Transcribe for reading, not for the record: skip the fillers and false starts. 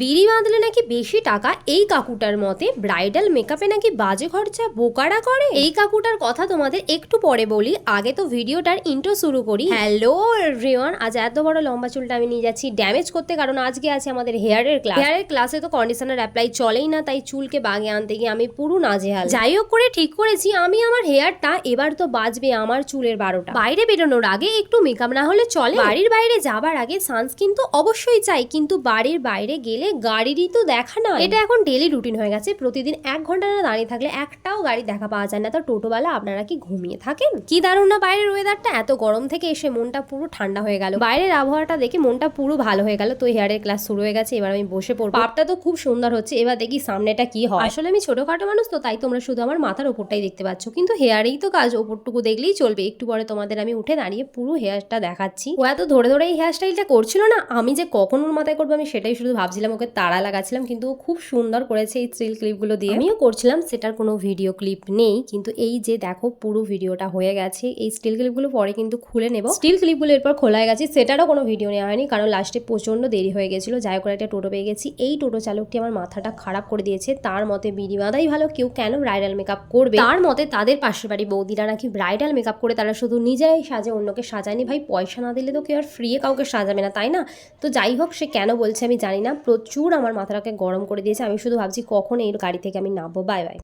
বিড়ি বাঁধলে নাকি বেশি টাকা, এই কাকুটার মতে ব্রাইডাল মেকআপে নাকি বাজে খরচা বোকারা করে। এই কাকুটার কথা তোমাদের একটু পরে বলি, আগে তো ভিডিওটার ইন্ট্রো শুরু করি। হ্যালো এভরিওয়ান, আজ এত বড় লম্বা চুলটা আমি নিয়ে যাচ্ছি ড্যামেজ করতে, কারণ আজকে আছে আমাদের হেয়ারের ক্লাস। হেয়ারের ক্লাসে তো কন্ডিশনার অ্যাপ্লাই চলেই না, তাই চুলকে বাগে আনতে গিয়ে আমি পুরো নাজেহাল। যাই হোক করে ঠিক করেছি আমি আমার হেয়ারটা এবার তো বাজবে আমার চুলের 12টা। বাইরে বেরোনোর আগে একটু মেকআপ না হলে চলে? বাড়ির বাইরে যাবার আগে সানস্ক্রিন তো অবশ্যই চাই, কিন্তু বাড়ির বাইরে গেলে গাড়িরই তো দেখা না। এটা এখন ডেলি রুটিন হয়ে গেছে। প্রতিদিন 1 ঘন্টা না দাঁড়িয়ে থাকলে একটাও গাড়ি দেখা পাওয়া যায় না। তো টোটোবেলা আপনারা কি ঘুমিয়ে থাকেন? কি দারুণ না বাইরের ওয়েদারটা! এত গরম থেকে এসে মনটা পুরো ঠান্ডা হয়ে গেল, বাইরের আবহাওয়াটা দেখে মনটা পুরো ভালো হয়ে গেল। তো হেয়ারের ক্লাস শুরু হয়ে গেছে, এবার আমি বসে পড়বো। পাপটা তো খুব সুন্দর হচ্ছে, এবার দেখি সামনেটা কি হয়। আসলে আমি ছোটখাটো মানুষ তো, তাই তোমরা শুধু আমার মাথার ওপরটাই দেখতে পাচ্ছ, কিন্তু হেয়ারেই তো কাজ, ওপরটুকু দেখলেই চলবে। একটু পরে তোমাদের আমি উঠে দাঁড়িয়ে পুরো হেয়ারটা দেখাচ্ছি। ও এত ধরে ধরে এই হেয়ার স্টাইলটা করছিল না, আমি যে কখন ওর মাথায় করবো আমি সেটাই শুধু ভাবছিলাম, ওকে তাড়া লাগাচ্ছিলাম। কিন্তু ও খুব সুন্দর করেছে এই স্টিল ক্লিপগুলো দিয়ে। আমিও করছিলাম, সেটার কোনো ভিডিও ক্লিপ নেই, কিন্তু এই যে দেখো পুরো ভিডিওটা হয়ে গেছে। এই স্টিল ক্লিপগুলো পরে কিন্তু খুলে নেব। স্টিল ক্লিপগুলো এরপর খোলা হয়ে গেছে, সেটারও কোনো ভিডিও নেওয়া হয়নি, কারণ লাস্টে প্রচন্ড দেরি হয়ে গেছিল। যাই করে একটা টোটো পেয়ে গেছি। এই টোটো চালকটি আমার মাথাটা খারাপ করে দিয়েছে। তার মতে বিড়ি বাঁধাই ভালো, কেউ কেন ব্রাইডাল মেকআপ করবে। তার মতে তাদের পাশের বাড়ি বৌদিরা নাকি ব্রাইডাল মেকআপ করে তারা শুধু নিজেরাই সাজে, অন্যকে সাজায়নি। ভাই পয়সা না দিলে তো কেউ আর ফ্রিয়ে কাউকে সাজাবে না, তাই না? তো যাই হোক, সে কেন বলছে আমি জানি না, প্রচুর আমার মাথাটাকে গরম করে দিয়েছে। আমি শুধু ভাবছি কখন এই গাড়ি থেকে আমি নামবো। Bye bye.